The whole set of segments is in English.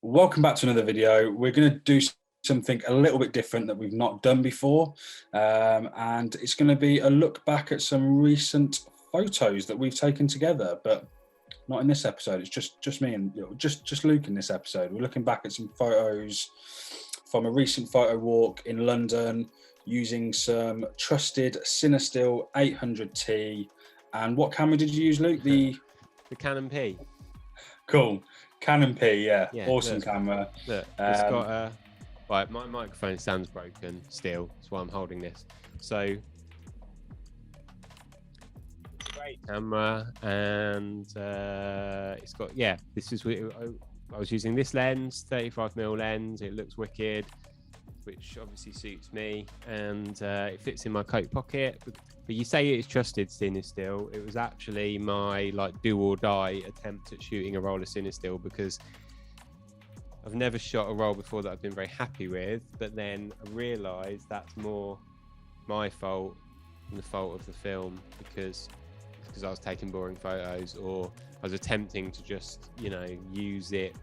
Welcome back to another video. We're going to do something a little bit different that we've not done before, and it's going to be a look back at some recent photos that we've taken together, but not in this episode. It's just me and just Luke in this episode. We're looking back at some photos from a recent photo walk in London using some trusted Cinestill 800T. And what camera did you use, Luke? The Canon P. Cool. Canon P, yeah. Awesome look, camera. Look, it's got a... Right, my microphone stands broken still. That's why I'm holding this. So, great camera, and it's got, this is... I was using this lens, 35mm lens. It looks wicked, which obviously suits me, and it fits in my coat pocket. But you say it's trusted Cinestill. It was actually my do or die attempt at shooting a roll of Cinestill, because I've never shot a roll before that I've been very happy with, but then I realised that's more my fault than the fault of the film, because I was taking boring photos, or I was attempting to just, use it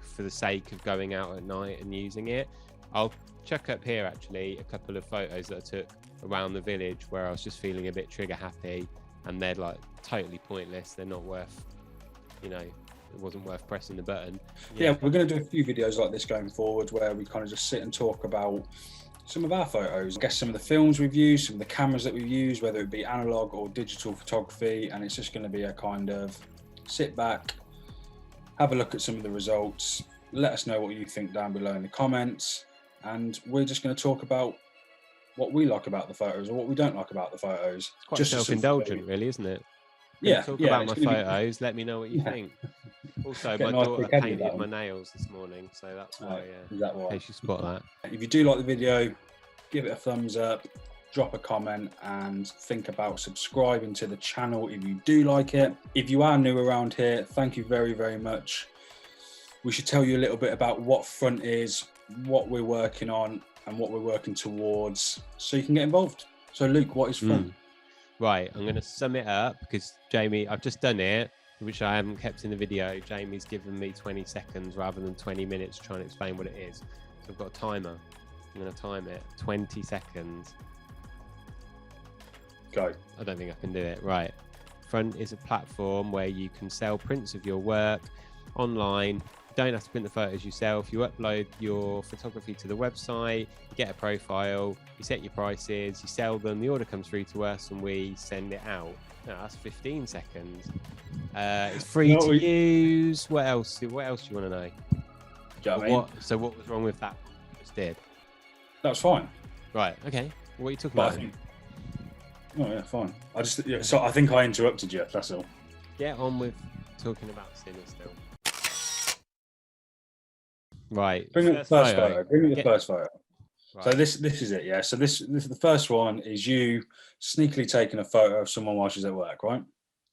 for the sake of going out at night and using it. I'll chuck up here actually a couple of photos that I took around the village where I was just feeling a bit trigger happy, and they're totally pointless. They're not worth, it wasn't worth pressing the button. Yeah, we're going to do a few videos like this going forward where we kind of just sit and talk about some of our photos, I guess some of the films we've used, some of the cameras that we've used, whether it be analog or digital photography, and it's just going to be a kind of sit back, have a look at some of the results, let us know what you think down below in the comments, and we're just going to talk about what we like about the photos or what we don't like about the photos. It's quite self-indulgent, really, isn't it? Talk about my photos. Let me know what you think. Also, my daughter painted my nails this morning, so that's why. In case you spot that. If you do like the video, give it a thumbs up, drop a comment, and think about subscribing to the channel if you do like it. If you are new around here, thank you very, very much. We should tell you a little bit about what Front is, what we're working on, and what we're working towards, so you can get involved. So, Luke, what is Front? Right, I'm going to sum it up because Jamie, I've just done it, which I haven't kept in the video. Jamie's given me 20 seconds rather than 20 minutes trying to explain what it is. So I've got a timer. I'm going to time it. 20 seconds. Go. I don't think I can do it. Right. Front is a platform where you can sell prints of your work online. You don't have to print the photos yourself. You upload your photography to the website, you get a profile, you set your prices, you sell them, the order comes through to us, and we send it out. No, that's 15 seconds. It's free to use. What else? What else do you want to know? Do you know what I mean? So what was wrong with that? Just did. That was fine. Right. Okay. What are you talking about? Oh yeah, fine. So I think I interrupted you. That's all. Get on with talking about Cinestill. Right. Bring me the first photo. Bring me the first photo. Right. So this is it, yeah. So this the first one is you sneakily taking a photo of someone while she's at work, right?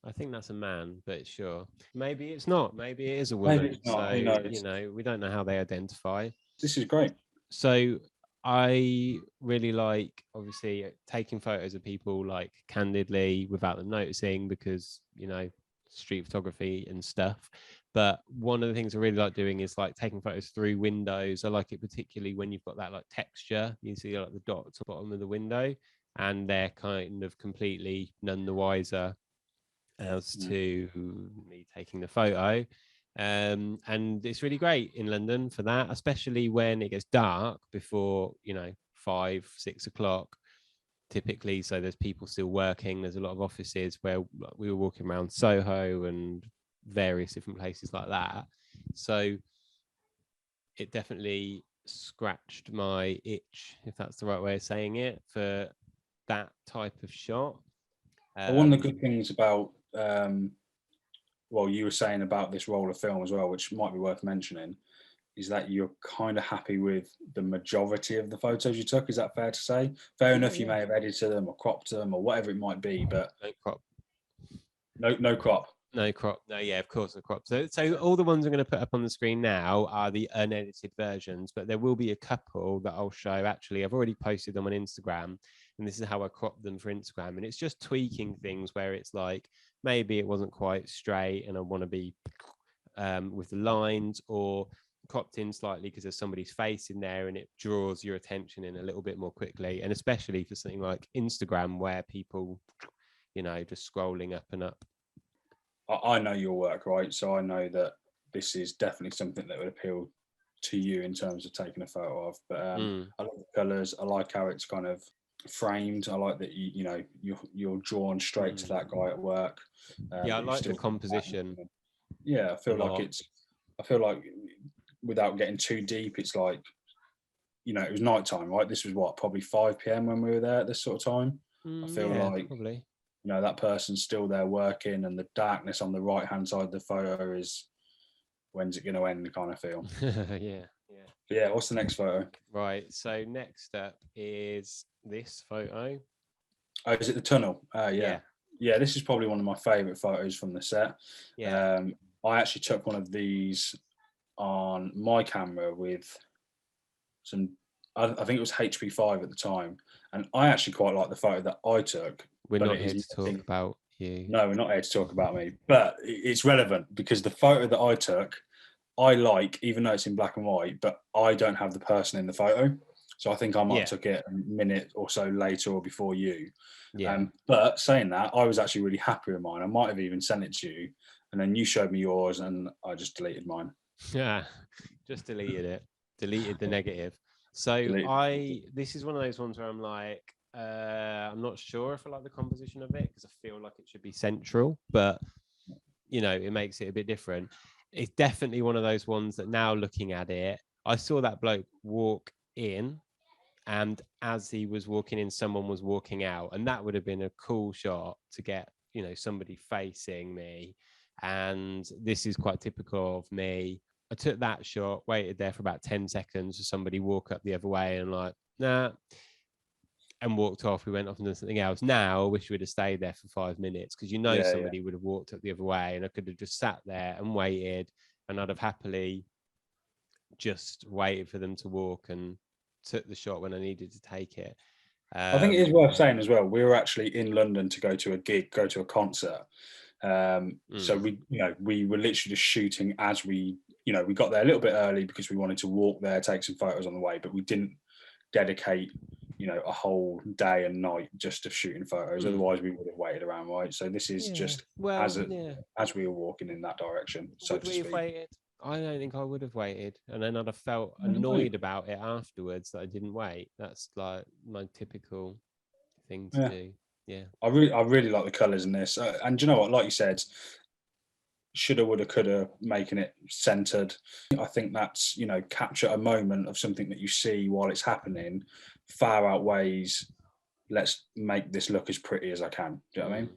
I think that's a man, but sure. Maybe it's not. Maybe it is a woman. Maybe it's not. Who knows? We don't know how they identify. This is great. So I really like, obviously, taking photos of people candidly without them noticing, because street photography and stuff. But one of the things I really like doing is taking photos through windows. I like it particularly when you've got that texture. You see the dots at the bottom of the window, and they're kind of completely none the wiser as to me taking the photo. And it's really great in London for that, especially when it gets dark before 5, 6 o'clock typically. So there's people still working. There's a lot of offices where we were walking around Soho and various different places like that. So it definitely scratched my itch, if that's the right way of saying it, for that type of shot. One of the good things about you were saying about this roll of film as well, which might be worth mentioning, is that you're kind of happy with the majority of the photos you took. Is that fair to say? Fair enough, you may have edited them or cropped them or whatever it might be, but no crop. No crop. No crop. No, yeah, of course, no crop. So all the ones I'm going to put up on the screen now are the unedited versions, but there will be a couple that I'll show. Actually, I've already posted them on Instagram, and this is how I crop them for Instagram. And it's just tweaking things where it's maybe it wasn't quite straight and I want to be with the lines, or cropped in slightly because there's somebody's face in there, and it draws your attention in a little bit more quickly. And especially for something like Instagram, where people, just scrolling up and up. I know your work, right? So I know that this is definitely something that would appeal to you in terms of taking a photo of. But I like the colours. I like how it's kind of framed. I like that you're drawn straight to that guy at work. I like the composition. Yeah, I feel like without getting too deep, it's like, it was nighttime, right? This was probably 5 p.m. when we were there at this sort of time. I feel like probably. That person's still there working, and the darkness on the right hand side of the photo is, when's it going to end, kind of feel. Yeah, what's the next photo? Right, so next up is this photo. Oh, is it the tunnel? Yeah, this is probably one of my favorite photos from the set. I actually took one of these on my camera with some, I think it was HP5 at the time, and I actually quite like the photo that I took. We're not here to talk about you. No, we're not here to talk about me, but it's relevant because the photo that I took, I like, even though it's in black and white, but I don't have the person in the photo. So I think I might have took it a minute or so later or before you. But saying that, I was actually really happy with mine. I might have even sent it to you, and then you showed me yours, and I just deleted mine. Yeah, just deleted it. Deleted the negative. So this is one of those ones where I'm like, I'm not sure if I like the composition of it, because I feel like it should be central, but it makes it a bit different. It's definitely one of those ones that now looking at it, I saw that bloke walk in, and as he was walking in, someone was walking out, and that would have been a cool shot to get, somebody facing me. And this is quite typical of me. I took that shot, waited there for about 10 seconds for somebody walk up the other way, and like, nah, and walked off. We went off and done something else. Now I wish we'd have stayed there for 5 minutes, because somebody would have walked up the other way, and I could have just sat there and waited, and I'd have happily just waited for them to walk and took the shot when I needed to take it. I think it is worth saying as well, we were actually in London to go to a concert. So we were literally just shooting as we got there a little bit early because we wanted to walk there, take some photos on the way, but we didn't dedicate a whole day and night just to shooting photos. Otherwise we would have waited around, right? So this is just as we were walking in that direction. So would we have waited? I don't think I would have waited, and then I'd have felt annoyed about it afterwards that I didn't wait. That's like my typical thing to do. Yeah, I really like the colours in this, and do you know what? Like you said, shoulda, woulda, coulda, making it centered. I think that's capture a moment of something that you see while it's happening far outweighs, let's make this look as pretty as I can. Do you know what I mean?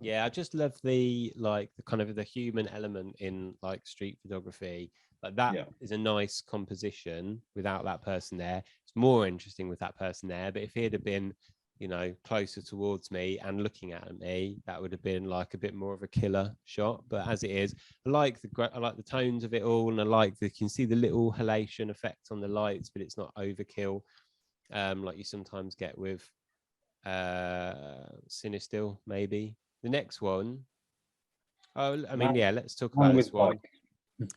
Yeah, I just love the kind of the human element in like street photography. Like that is a nice composition without that person there. It's more interesting with that person there. But if he'd have been, closer towards me and looking at me, that would have been like a bit more of a killer shot. But as it is, I like the tones of it all, and you can see the little halation effect on the lights, but it's not overkill, like you sometimes get with Cinestill, maybe. The next one, let's talk about this one.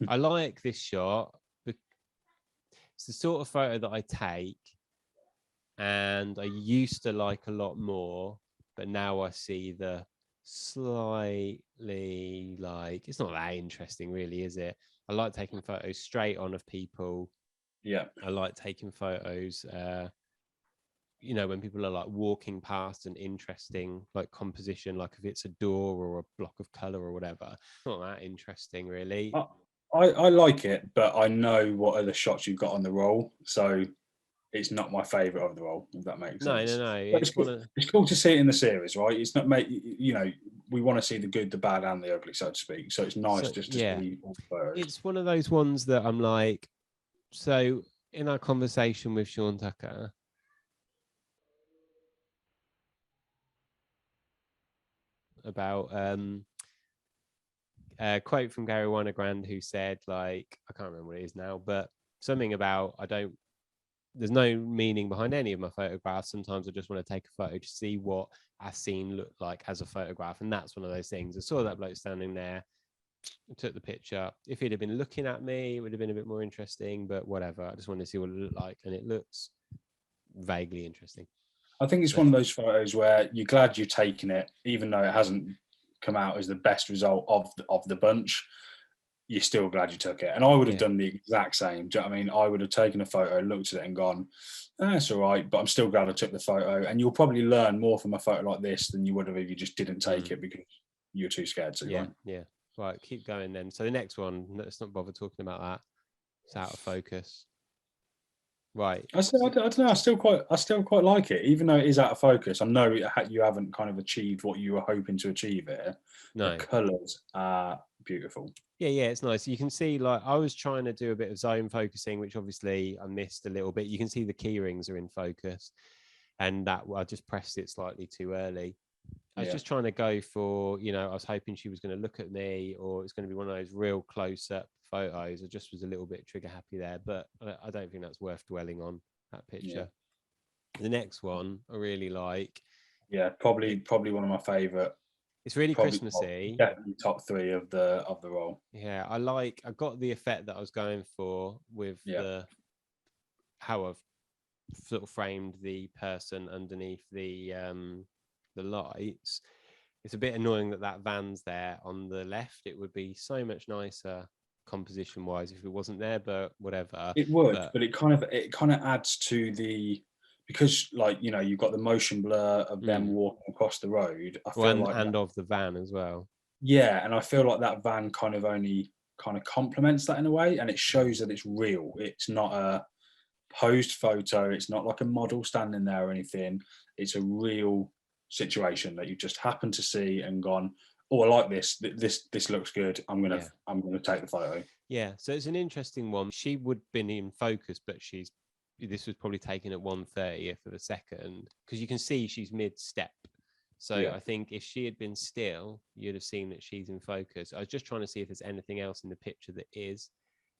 I like this shot. It's the sort of photo that I take, and I used to like a lot more, but now I see the slightly, like, it's not that interesting really, is it? I like taking photos straight on of people. Yeah. I like taking photos when people are like walking past an interesting like composition, like if it's a door or a block of color or whatever. Not that interesting really. I like it, but I know what other shots you've got on the roll, so it's not my favorite of the roll, if that makes sense. No. It's cool to see it in the series, right? It's not we want to see the good, the bad, and the ugly, so to speak. So it's nice just to see all the photos. It's one of those ones that I'm like, so in our conversation with Sean Tucker, about a quote from Gary Winogrand, who said, like, I can't remember what it is now, but something about there's no meaning behind any of my photographs. Sometimes I just want to take a photo to see what a scene looked like as a photograph, and that's one of those things. I saw that bloke standing there I took the picture. If he'd have been looking at me, it would have been a bit more interesting, but whatever. I just wanted to see what it looked like, and it looks vaguely interesting. I think it's one of those photos where you're glad you've taken it, even though it hasn't come out as the best result of the bunch. You're still glad you took it. And I would have done the exact same. Do you know what I mean? I would have taken a photo, looked at it and gone, that's all right, but I'm still glad I took the photo. And you'll probably learn more from a photo like this than you would have if you just didn't take it because you were too scared to. Yeah, right? Right, keep going then. So the next one, let's not bother talking about that. It's out of focus. Right. I don't know. I still quite like it, even though it is out of focus. I know you haven't kind of achieved what you were hoping to achieve here. No. The colours are beautiful. Yeah, it's nice. You can see, like, I was trying to do a bit of zone focusing, which obviously I missed a little bit. You can see the key rings are in focus, and that I just pressed it slightly too early. I was just trying to go for, I was hoping she was going to look at me, or it's going to be one of those real close-up photos. I just was a little bit trigger happy there, but I don't think that's worth dwelling on, that picture. The next one I really like. Yeah, probably one of my favourite. It's really Christmassy. Definitely top 3 of the roll. Yeah, I got the effect that I was going for with how I've sort of framed the person underneath the lights. It's a bit annoying that van's there on the left. It would be so much nicer composition wise if it wasn't there, but whatever. It would, but it kind of adds to the, because like you've got the motion blur of them walking across the road. I feel of the van as well. Yeah, and I feel like that van kind of only complements that in a way, and it shows that it's real. It's not a posed photo. It's not like a model standing there or anything. It's a real situation that you just happened to see and gone, oh, I like this. This looks good. I'm gonna take the photo. Yeah, so it's an interesting one. She would have been in focus, but this was probably taken at 1/30th of a second, because you can see she's mid-step. So I think if she had been still, you'd have seen that she's in focus. I was just trying to see if there's anything else in the picture that is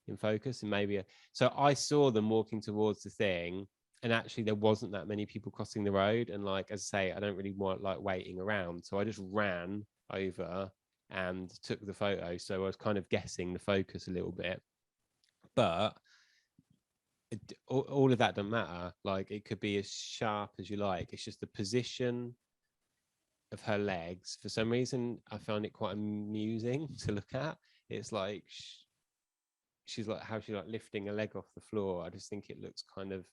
in focus, and maybe so I saw them walking towards the thing, and actually there wasn't that many people crossing the road, and like, as I say, I don't really want like waiting around, so I just ran over and took the photo. So I was kind of guessing the focus a little bit, but all of that doesn't matter. Like, it could be as sharp as you like. It's just the position of her legs. For some reason, I found it quite amusing to look at. It's like she's like, how she's like lifting a leg off the floor. I just think it looks kind of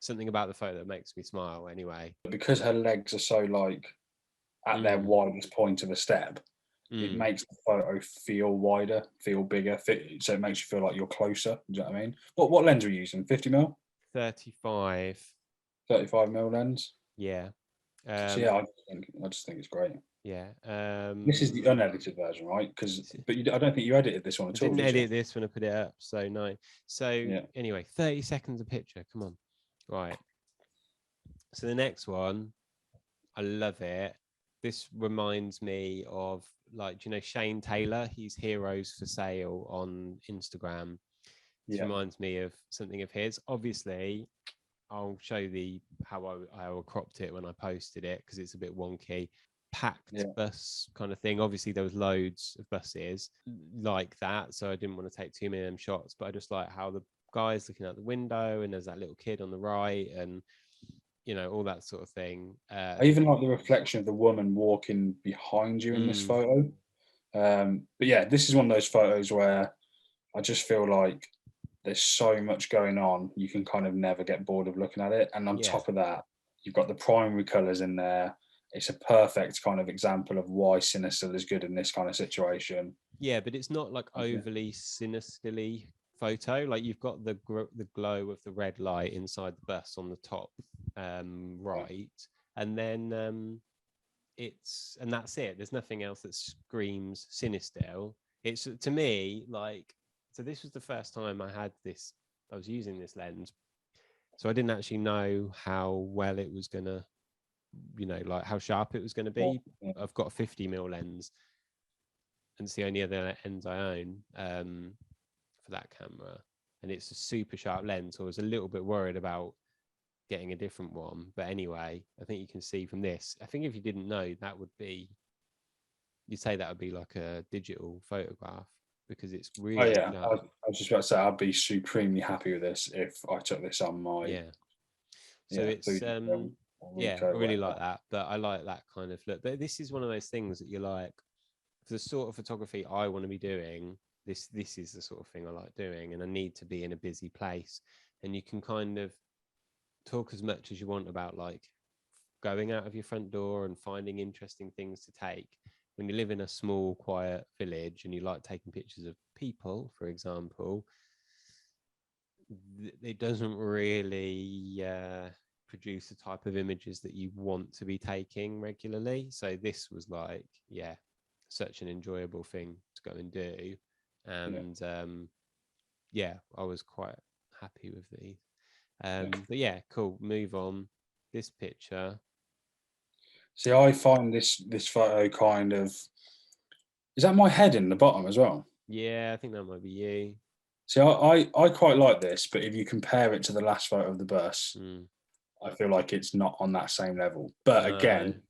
something about the photo that makes me smile anyway. Because her legs are so like at their widest point of a step, it makes the photo feel wider, feel bigger, so it makes you feel like you're closer. Do you know what I mean? What lens are you using? 50mm? 35 35mm lens? Yeah. So yeah, I just think it's great. Yeah. This is the unedited version, right? But I don't think you edited this one at all. Didn't edit this when I put it up, so no. So anyway, 30 seconds a picture. Come on. Right. So the next one, I love it. This reminds me of, like, do you know Shane Taylor? He's Heroes for Sale on Instagram. This reminds me of something of his. Obviously, I'll show how I cropped it when I posted it, because it's a bit wonky. Packed bus kind of thing. Obviously, there was loads of buses like that, so I didn't want to take too many of them shots, but I just like how the guy's looking out the window and there's that little kid on the right, and all that sort of thing. I even like the reflection of the woman walking behind you in this photo. But yeah, this is one of those photos where I just feel like there's so much going on, you can kind of never get bored of looking at it. And on top of that, you've got the primary colours in there. It's a perfect kind of example of why Cinestill is good in this kind of situation. Yeah, but it's not like overly Cinestill-y photo. Like, you've got the glow of the red light inside the bus on the top right, and then that's it. There's nothing else that screams Cinestill. It's, to me, like, so this was the first time I was using this lens, so I didn't actually know how well it was gonna, like how sharp it was going to be. I've got a 50mm lens, and it's the only other lens I own for that camera, and it's a super sharp lens, so I was a little bit worried about getting a different one. But anyway, I think you can see from this, I think if you didn't know, that would be you'd say that would be like a digital photograph because it's Oh really yeah, sharp. I was just about to say I'd be supremely happy with this if I took this on my Yeah. So it's Fujifilm or yeah, Ricoh, I really whatever. like that. But I like that kind of look. But this is one of those things that you're like, for the sort of photography I want to be doing, this is the sort of thing I like doing, and I need to be in a busy place. And you can kind of talk as much as you want about like going out of your front door and finding interesting things to take. When you live in a small, quiet village and you like taking pictures of people, for example, it doesn't really produce the type of images that you want to be taking regularly. So this was like, yeah, such an enjoyable thing to go and do. And yeah, I was quite happy with these. But yeah, cool. Move on. This picture. See, I find this photo kind of, is that my head in the bottom as well? Yeah, I think that might be you. See, I quite like this, but if you compare it to the last photo of the bus, I feel like it's not on that same level. But No. again,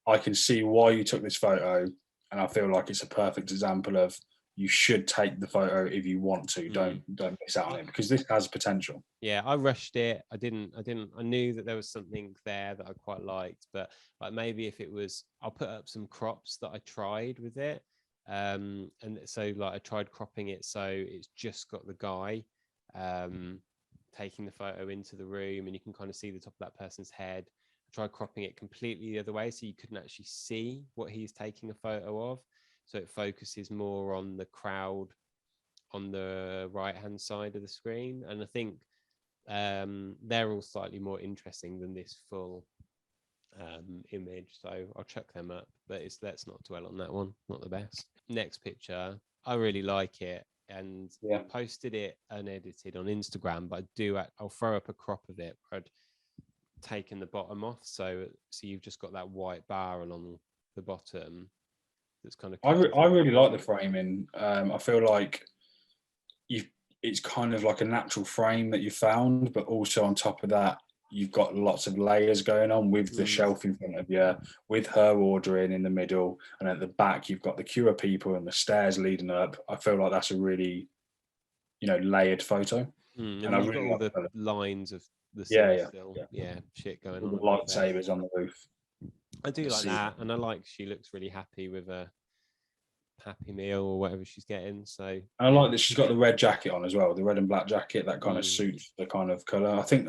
I can see why you took this photo, and I feel like it's a perfect example of you should take the photo if you want to. Don't miss out on it because this has potential. Yeah, I rushed it. I knew that there was something there that I quite liked, but like maybe if it was, I'll put up some crops that I tried with it. And so like I tried cropping it so it's just got the guy taking the photo into the room and you can kind of see the top of that person's head. I tried cropping it completely the other way so you couldn't actually see what he's taking a photo of. So it focuses more on the crowd on the right hand side of the screen. And I think they're all slightly more interesting than this full image, so I'll chuck them up, but let's not dwell on that one. Not the best. Next picture, I really like it, and I posted it unedited on Instagram, but I'll throw up a crop of it where I'd taken the bottom off, so you've just got that white bar along the bottom that's kind of I really like the framing. I feel like it's kind of like a natural frame that you found, but also on top of that, you've got lots of layers going on with the shelf in front of you, with her ordering in the middle, and at the back you've got the queue of people and the stairs leading up. I feel like that's a really, layered photo. And And I you've got really all like the lines of the yeah, Cinestill, shit going all on the above there. lightsabers on the roof. I do like that, and I like she looks really happy with a Happy Meal or whatever she's getting. So and I like that she's got the red jacket on as well, the red and black jacket that kind of suits the kind of colour. I think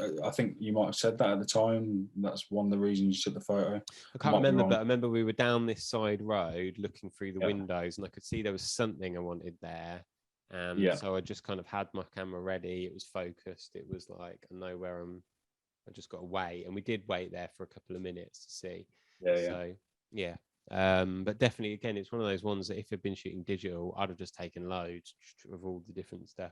you might have said that at the time. That's one of the reasons you took the photo. I can't remember, but I remember we were down this side road looking through the windows, and I could see there was something I wanted there. And so I just kind of had my camera ready. It was focused. It was like I know where I just got to wait, and we did wait there for a couple of minutes to see. So yeah. But definitely, again, it's one of those ones that if I'd been shooting digital, I'd have just taken loads of all the different stuff.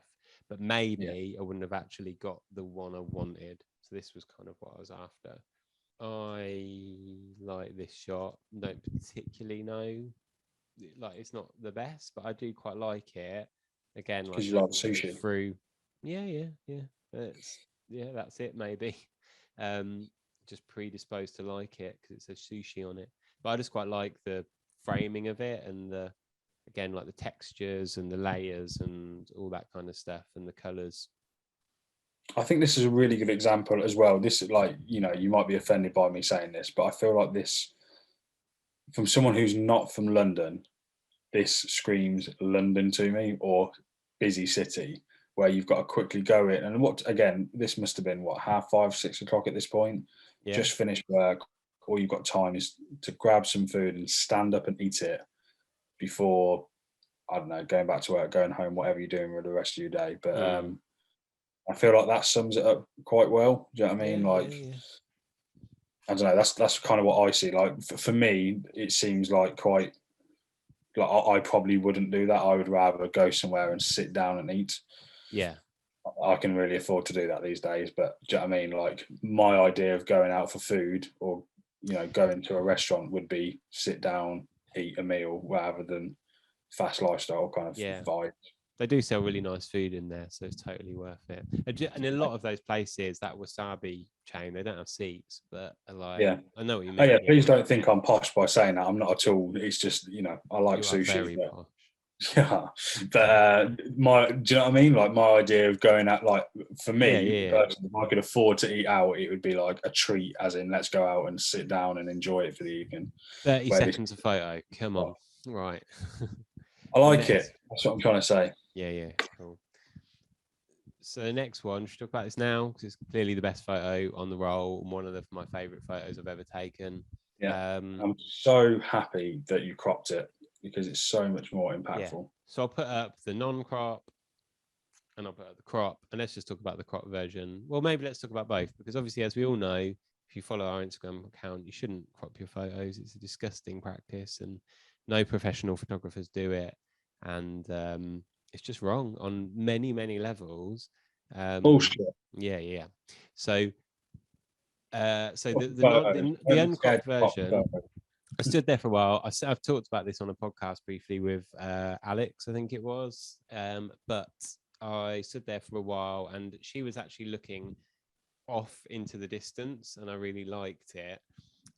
But maybe I wouldn't have actually got the one I wanted. So this was kind of what I was after. I like this shot. Don't particularly know, like it's not the best, but I do quite like it. Again, like because you like sushi. through. Yeah. That's it. Maybe. Just predisposed to like it because it says sushi on it. But I just quite like the framing of it and again, like the textures and the layers and all that kind of stuff and the colors. I think this is a really good example as well. This is like, you might be offended by me saying this, but I feel like this, from someone who's not from London, this screams London to me, or busy city, where you've got to quickly go in. And again, this must have been 5:30, 6 o'clock at this point. Yeah. Just finished work. All you've got time is to grab some food and stand up and eat it before, I don't know, going back to work, going home, whatever you're doing with the rest of your day. But I feel like that sums it up quite well. Do you know what I mean? I don't know. That's kind of what I see. Like for me, it seems like quite. Like I probably wouldn't do that. I would rather go somewhere and sit down and eat. Yeah. I can really afford to do that these days. But do you know what I mean? Like my idea of going out for food or, going to a restaurant would be sit down, eat a meal rather than fast lifestyle kind of vibe. They do sell really nice food in there, so it's totally worth it. And a lot of those places, that wasabi chain, they don't have seats, but like, Yeah. I know what you Oh mean. yeah, please don't think I'm posh by saying that. I'm not at all. It's just, I like You are sushi. very But, posh. yeah, but do you know what I mean? Like, my idea of going out, like, for me, personally, if I could afford to eat out, it would be like a treat, as in, let's go out and sit down and enjoy it for the evening. 30 seconds a photo. Come on. Right. I like it. That's what I'm trying to say. Yeah, cool. So the next one, should we talk about this now? Because it's clearly the best photo on the roll and one of my favorite photos I've ever taken. Yeah. I'm so happy that you cropped it, because it's so much more impactful. Yeah. So I'll put up the non-crop and I'll put up the crop, and let's just talk about the crop version. Well, maybe let's talk about both, because obviously, as we all know, if you follow our Instagram account, you shouldn't crop your photos. It's a disgusting practice, and no professional photographers do it. And it's just wrong on many, many levels. Bullshit. Yeah. So the uncropped version, I stood there for a while. I've talked about this on a podcast briefly with Alex, I think it was. But I stood there for a while, and she was actually looking off into the distance, and I really liked it.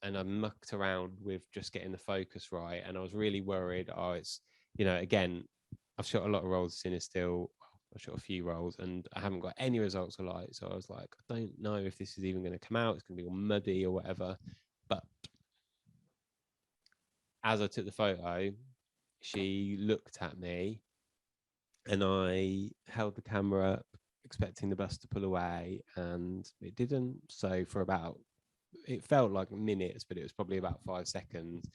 And I mucked around with just getting the focus right, and I was really worried. It's again, I've shot a lot of rolls of Cinestill. I shot a few rolls, and I haven't got any results I like. So I was like, I don't know if this is even going to come out. It's going to be all muddy or whatever. But as I took the photo, she looked at me, and I held the camera up, expecting the bus to pull away, and it didn't. So for it felt like minutes, but it was probably about 5 seconds,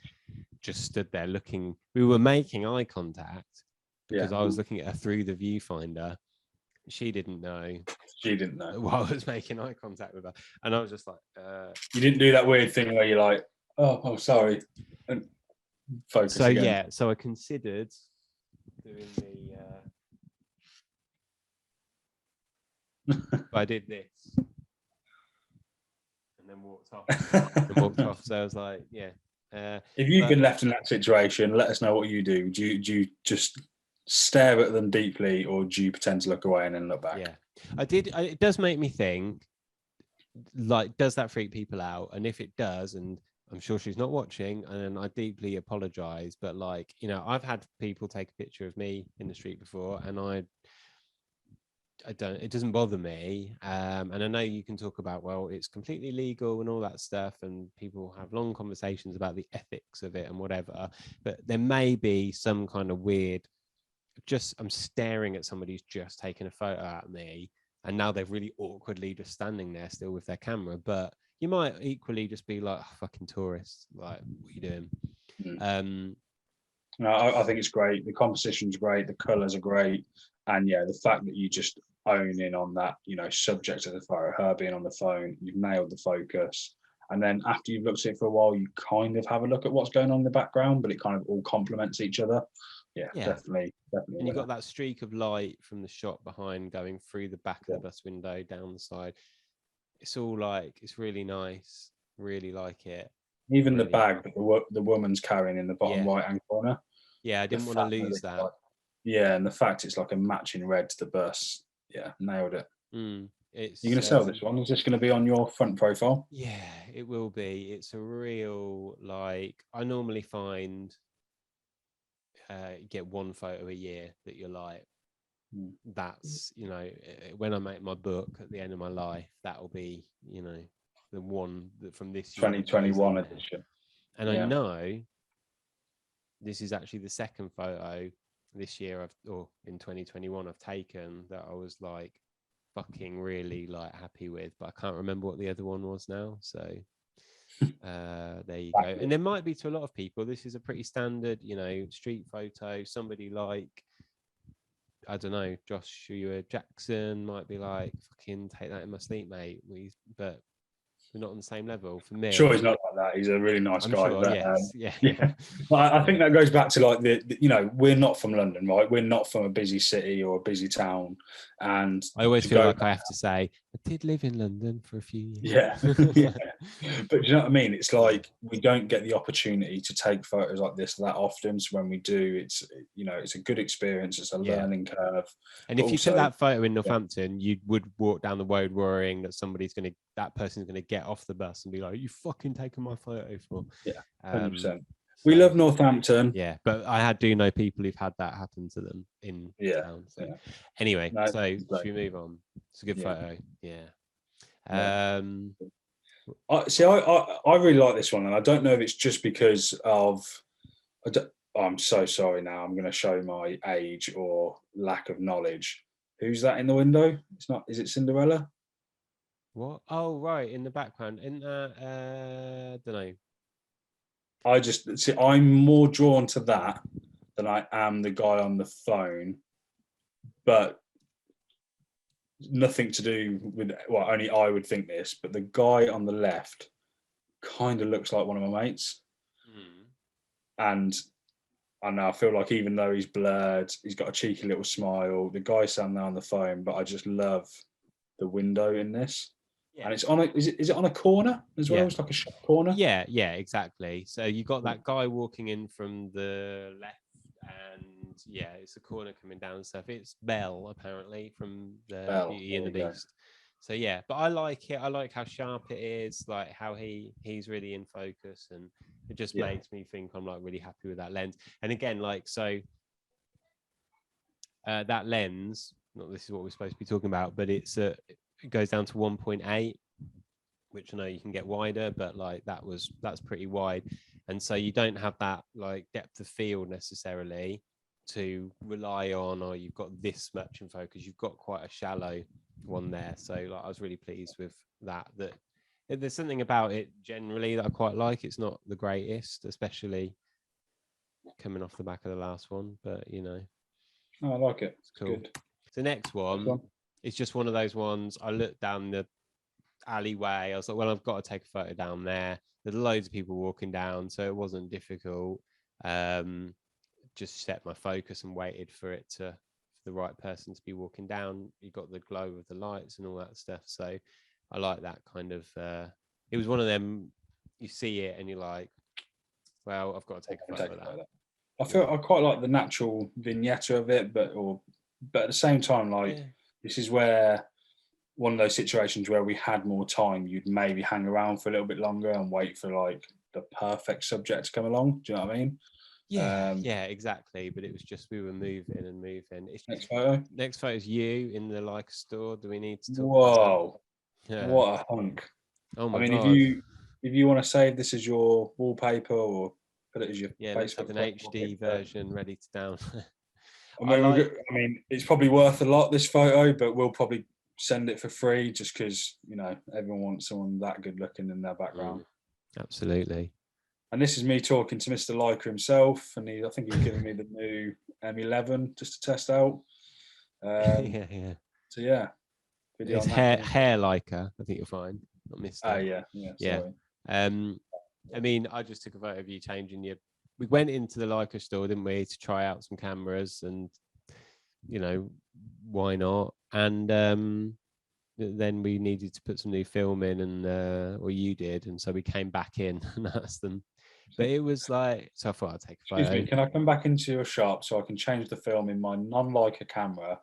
just stood there looking. We were making eye contact because I was looking at her through the viewfinder. She didn't know. While I was making eye contact with her, and I was just like, you didn't do that weird thing where you're like, oh sorry, and focus again. Yeah, so I considered doing I did this and then walked off. So I was like, yeah. If you've been left in that situation, let us know what you do. Do you just stare at them deeply, or do you pretend to look away and then look back? Yeah, I did. It does make me think, like, does that freak people out? And if it does, and I'm sure she's not watching, and I deeply apologize, but like, I've had people take a picture of me in the street before, and it doesn't bother me. And I know you can talk about, well, it's completely legal and all that stuff, and people have long conversations about the ethics of it and whatever, but there may be some kind of weird, I'm staring at somebody who's just taken a photo at me, and now they're really awkwardly just standing there still with their camera. But you might equally just be like, oh, fucking tourists, like, what are you doing? No, I think it's great. The composition's great. The colours are great. And yeah, the fact that you just own in on that, subject of the photo, her being on the phone, you've nailed the focus. And then after you've looked at it for a while, you kind of have a look at what's going on in the background, but it kind of all complements each other. Yeah. Definitely. And you've got that streak of light from the shot behind going through the back of the bus window, down the side. It's all like, it's really nice. Really like it. Even really, the bag that the woman's carrying in the bottom right-hand corner. Yeah, I didn't want to lose that. And the fact it's like a matching red to the bus. Yeah, nailed it. You're going to sell this one? Is this going to be on your front profile? Yeah, it will be. It's a real, like, I normally find get one photo a year that you're like, that's, when I make my book at the end of my life, that'll be, the one that from this 2021 edition. And I know this is actually the second photo this year in 2021 I've taken that I was like fucking really like happy with, but I can't remember what the other one was now. So there you go. And there might be, to a lot of people, this is a pretty standard, street photo. Somebody like, I don't know, Joshua Jackson might be like, fucking take that in my sleep, mate. But we're not on the same level. For me, sure, he's not like that. He's a really nice guy. Sure, but, yeah. I think that goes back to like we're not from London, right? We're not from a busy city or a busy town, and I always feel like I have to say, I did live in London for a few years. Yeah, yeah. But do you know what I mean? It's like we don't get the opportunity to take photos like this that often. So when we do, it's it's a good experience. It's a learning curve. And But if you took also, that photo in Northampton, you would walk down the road worrying that that person's gonna get off the bus and be like, "You fucking taken my photo for." yeah, 100%. So, We love Northampton. yeah, but I do know people who've had that happen to them in Yeah, town. So yeah. anyway, No, so it's great. should we move on? It's a good Yeah. photo. Yeah. Yeah. I really like this one, and I don't know if it's just because of. I'm so sorry now. I'm going to show my age or lack of knowledge. Who's that in the window? It's not. Is it Cinderella? What? Oh, right, in the background. Don't know. I just see. I'm more drawn to that than I am the guy on the phone, but nothing to do with. Well, only I would think this, but the guy on the left kind of looks like one of my mates, and I know I feel like even though he's blurred, he's got a cheeky little smile. The guy standing there on the phone, but I just love the window in this. Yeah. And it's on a is it on a corner as well? Yeah. It's like a shop corner. Yeah, exactly. So you got that guy walking in from the left, and yeah, it's a corner coming down and stuff. It's Belle apparently from the Belle, Beauty and the there you go. Beast. So yeah, but I like it. I like how sharp it is, like how he's really in focus, and it just makes me think I'm like really happy with that lens. And again, like so that lens, not this is what we're supposed to be talking about, but it goes down to 1.8, which I know you can get wider, but like that's pretty wide, and so you don't have that like depth of field necessarily to rely on, or you've got this much in focus. You've got quite a shallow one there, so like I was really pleased with that. That there's something about it generally that I quite like. It's not the greatest, especially coming off the back of the last one, but Oh, I like it. it's cool. Good. The next one, it's just one of those ones. I looked down the alleyway. I was like, well, I've got to take a photo down there. There's loads of people walking down, so it wasn't difficult. Just set my focus and waited for the right person to be walking down. You got the glow of the lights and all that stuff. So I like that kind of. It was one of them. You see it and you're like, well, I've got to take a photo of that. I quite like the natural vignette of it, but at the same time, like this is where one of those situations where we had more time, you'd maybe hang around for a little bit longer and wait for like the perfect subject to come along. Do you know what I mean? Yeah, exactly. But it was just we were moving and moving. Next photo. Next photo is you in the Leica store. Do we need to talk? Whoa! What a hunk! Oh my God! If you want to save this as your wallpaper or put it as your let's have an HD version ready to down. I mean, it's probably worth a lot, this photo, but we'll probably send it for free just because everyone wants someone that good looking in their background. Absolutely. And this is me talking to Mr. Leica himself, and I think he's giving me the new M11 just to test out. Yeah. So yeah, it's hair Leica. I think you'll find, not Mr. Oh yeah. Sorry. I mean, I just took a photo of you changing your. We went into the Leica store, didn't we, to try out some cameras, and why not? And then we needed to put some new film in, and or you did, and so we came back in and asked them. But it was like, so I thought I'd take a photo. Excuse me, can I come back into your shop so I can change the film in my non-Leica camera,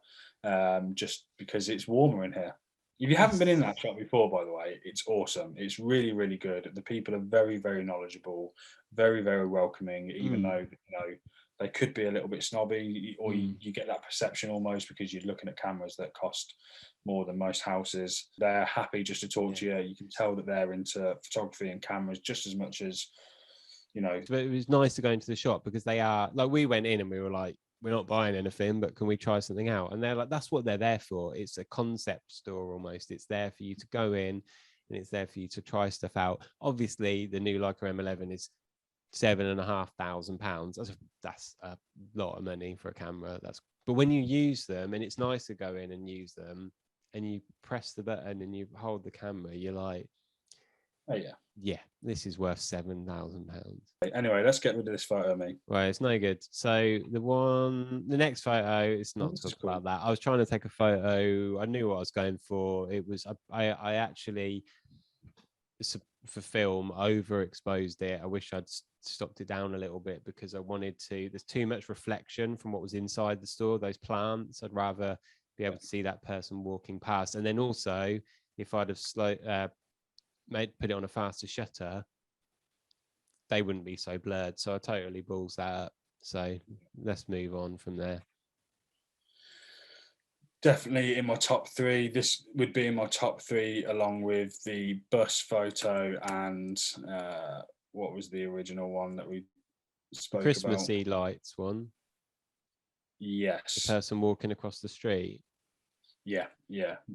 just because it's warmer in here? If you haven't been in that shop before, by the way, it's awesome. It's really, really good. The people are very, very knowledgeable, very, very welcoming, even though they could be a little bit snobby, or you get that perception almost because you're looking at cameras that cost more than most houses. They're happy just to talk to you. You can tell that they're into photography and cameras just as much as, But it was nice to go into the shop because they are, like, we went in and we were like, we're not buying anything, but can we try something out? And they're like, that's what they're there for. It's a concept store almost. It's there for you to go in and it's there for you to try stuff out. Obviously, the new Leica M11 is £7,500. That's a lot of money for a camera. But when you use them, and it's nice to go in and use them, and you press the button and you hold the camera, you're like, Oh yeah. Yeah, this is worth £7,000. Anyway, let's get rid of this photo of me. Well, it's no good. So the next photo is not This is talk cool. about that. I was trying to take a photo. I knew what I was going for. It was I actually for film overexposed it. I wish I'd stopped it down a little bit because I wanted to. There's too much reflection from what was inside the store. Those plants. I'd rather be able to see that person walking past. And then also, if I'd have put it on a faster shutter, they wouldn't be so blurred. So I totally balls that up. So let's move on from there. Definitely in my top 3. This would be in my top 3 along with the bus photo and what was the original one that we spoke about? Christmassy lights one. Yes. The person walking across the street. Yeah.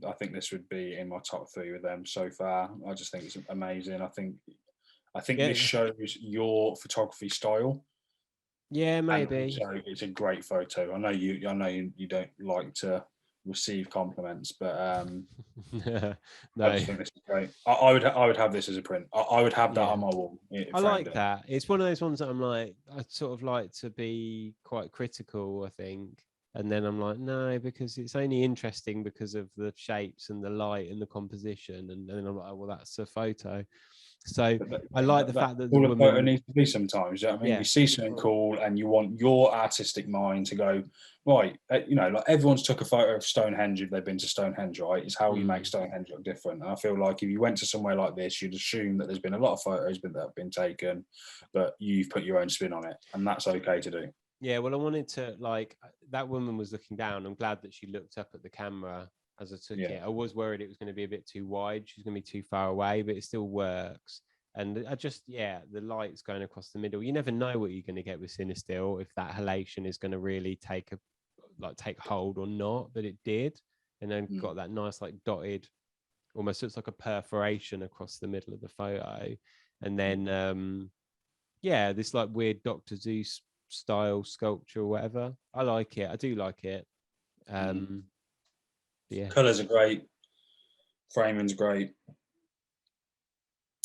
I think this would be in my top 3 with them so far. I just think it's amazing. I think this shows your photography style. Yeah, maybe. So it's a great photo. I know you don't like to receive compliments, but No. I just think this is great. I would have this as a print. I would have that on my wall. I like that. It's one of those ones that I'm like, I sort of like to be quite critical, I think. And then I'm like, no, because it's only interesting because of the shapes and the light and the composition. And then I'm like, oh, well, that's a photo. So I like the fact that the all a photo woman needs to be sometimes. You know what I mean? Yeah. You see something cool and you want your artistic mind to go, right, like everyone's took a photo of Stonehenge if they've been to Stonehenge, right? It's how we make Stonehenge look different. And I feel like if you went to somewhere like this, you'd assume that there's been a lot of photos that have been taken, but you've put your own spin on it, and that's okay to do. Yeah, well, I wanted to, like, that woman was looking down. I'm glad that she looked up at the camera as I took it. I was worried it was going to be a bit too wide. She's going to be too far away, but it still works. And I just, the light's going across the middle. You never know what you're going to get with Cinestill, if that halation is going to really take hold or not, but it did. And then got that nice, like, dotted, almost looks like a perforation across the middle of the photo. And then, this like weird Dr. Zeus style sculpture or whatever. I like it. I do like it. Colors are great. Framing's great.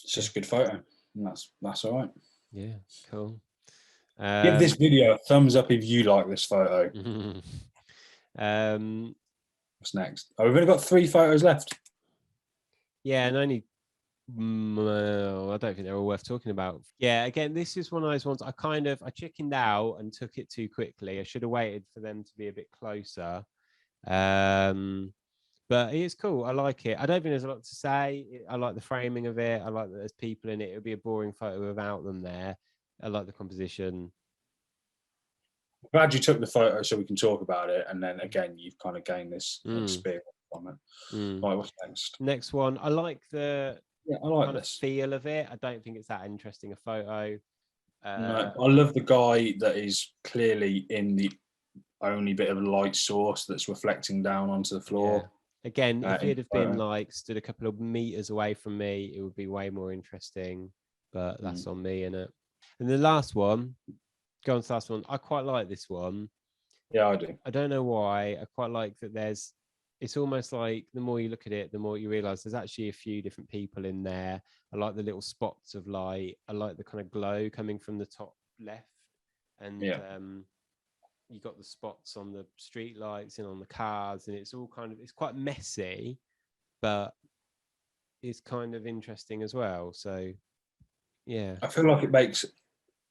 It's just a good photo, and that's all right. Yeah, cool. Give this video a thumbs up if you like this photo. What's next? Oh, we've only got 3 photos left. Yeah, and only I don't think they're all worth talking about. Yeah, again, this is one of those ones I chickened out and took it too quickly. I should have waited for them to be a bit closer. But it's cool. I like it. I don't think there's a lot to say. I like the framing of it. I like that there's people in it. It would be a boring photo without them there. I like the composition. Glad you took the photo so we can talk about it. And then again, you've kind of gained this experience from it. Right, what's next? Next one. I like the I like kind this of feel of it. I don't think it's that interesting a photo. No, I love the guy that is clearly in the only bit of light source that's reflecting down onto the floor. Yeah. Again, if he'd have been like stood a couple of meters away from me, it would be way more interesting. But that's on me, innit? And the last one, go on to the last one. I quite like this one. Yeah, I do. I don't know why. I quite like that it's almost like the more you look at it, the more you realize there's actually a few different people in there. I like the little spots of light. I like the kind of glow coming from the top left. And you got the spots on the street lights and on the cars, and it's quite messy, but it's kind of interesting as well. So yeah, I feel like it makes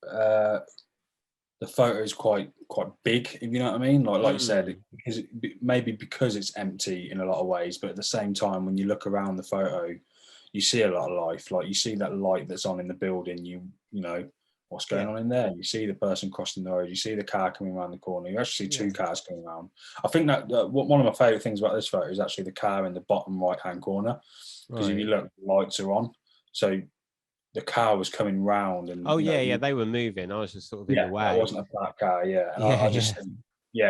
the photos quite big, if you know what I mean. Like you said, because it's empty in a lot of ways, but at the same time, when you look around the photo, you see a lot of life. Like you see that light that's on in the building. You know what's going on in there. You see the person crossing the road. You see the car coming around the corner. You actually see 2 cars coming around. I think that one of my favourite things about this photo is actually the car in the bottom right-hand corner, because if you look, the lights are on. So the car was coming round, and they were moving. I was just sort of in the way. That wasn't a black car. And I just think,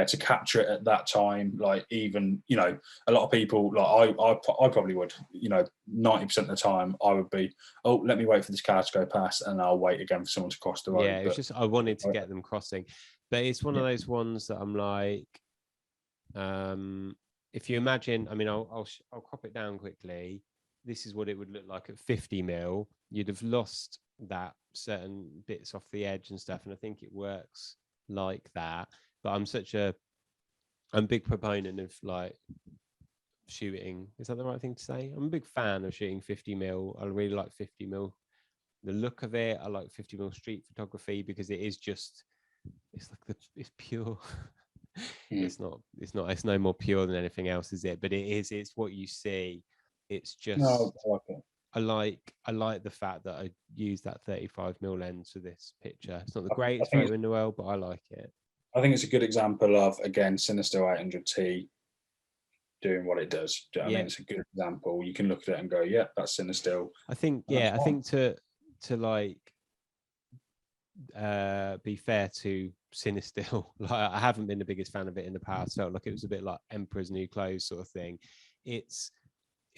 to capture it at that time, like even a lot of people, like I probably would, 90% of the time I would be, oh, let me wait for this car to go past, and I'll wait again for someone to cross the road. It was just I wanted to get them crossing, but it's one of those ones that I'm like, if you imagine, I mean, I'll crop it down quickly. this is what it would look like at 50 mil, you'd have lost that certain bits off the edge and stuff. And I think it works like that. But I'm a big proponent of like shooting. Is that the right thing to say? I'm a big fan of shooting 50 mil. I really like 50 mil. The look of it, I like 50 mil street photography because it is just, it's pure. It's no more pure than anything else, is it? But it's what you see. It's just, no, I like it. I like the fact that I use that 35 mil lens for this picture. It's not the greatest photo in the world, but I like it. I think it's a good example of, again, Cinestill 800T doing what it does. Do you know what I mean? It's a good example. You can look at it and go, yeah, that's Cinestill. I think to like be fair to Cinestill, like I haven't been the biggest fan of it in the past. Felt like it was a bit like Emperor's New Clothes sort of thing. It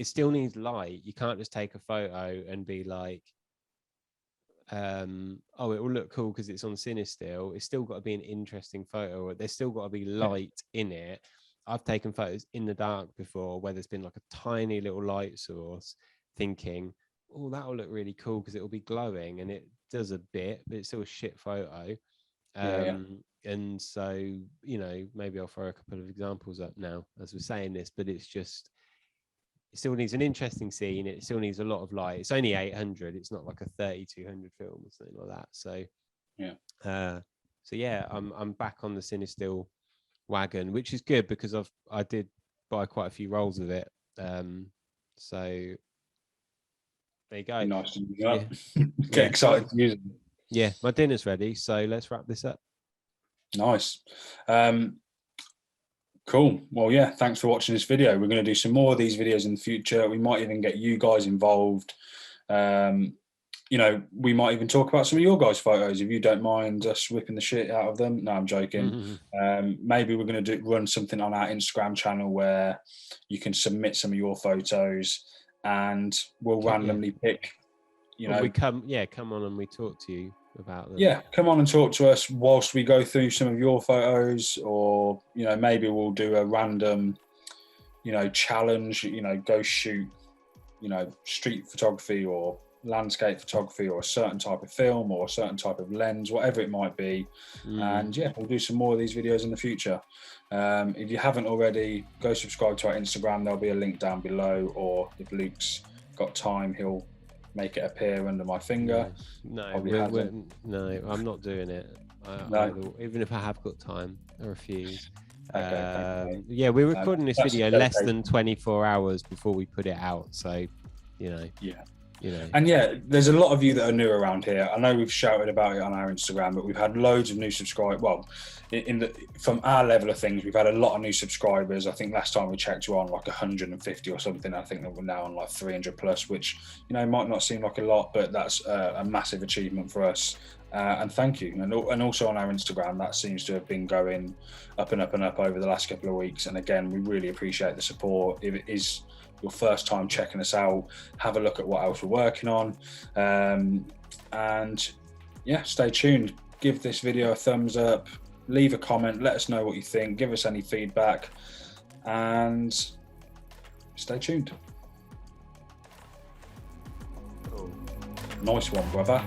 still needs light. You can't just take a photo and be like, oh, it will look cool because it's on Cinestill. It's still got to be an interesting photo. There's still got to be light in it. I've taken photos in the dark before where there's been like a tiny little light source, thinking, oh, that'll look really cool because it'll be glowing, and it does a bit, but it's still a shit photo. And so, you know, maybe I'll throw a couple of examples up now as we're saying this, but it's just, it still needs an interesting scene. It still needs a lot of light. It's only 800. It's not like a 3200 film or something like that. So I'm back on the Cinestill wagon, which is good because I did buy quite a few rolls of it. So there you go. Nice to use that. Get excited to use it. Yeah, my dinner's ready, so let's wrap this up. Nice. Cool. Well, yeah, thanks for watching this video. We're going to do some more of these videos in the future. We might even get you guys involved. You know, we might even talk about some of your guys' photos if you don't mind us whipping the shit out of them. No, I'm joking. Maybe we're going to run something on our Instagram channel where you can submit some of your photos and we'll randomly pick, you know. We come on and we talk to you about them. Yeah, come on and talk to us whilst we go through some of your photos, or, you know, maybe we'll do a random, you know, challenge, you know, go shoot, you know, street photography or landscape photography or a certain type of film or a certain type of lens, whatever it might be. And yeah, we'll do some more of these videos in the future. If you haven't already, go subscribe to our Instagram. There'll be a link down below, or if Luke's got time, he'll make it appear under my finger. No, I'm not doing it. Even if I have got time, I refuse. Yeah, we're recording this video less than 24 hours before we put it out, so you know. And yeah, there's a lot of you that are new around here. I know we've shouted about it on our Instagram, but we've had loads of new subscribers. Well, from our level of things, we've had a lot of new subscribers. I think last time we checked, we're on like 150 or something. I think that we're now on like 300 plus, which, you know, might not seem like a lot, but that's a massive achievement for us. And thank you. And also on our Instagram, that seems to have been going up and up and up over the last couple of weeks. And again, we really appreciate the support. If it is your first time checking us out, have a look at what else we're working on. And yeah, stay tuned. Give this video a thumbs up, leave a comment, let us know what you think, give us any feedback, and stay tuned. Nice one, brother.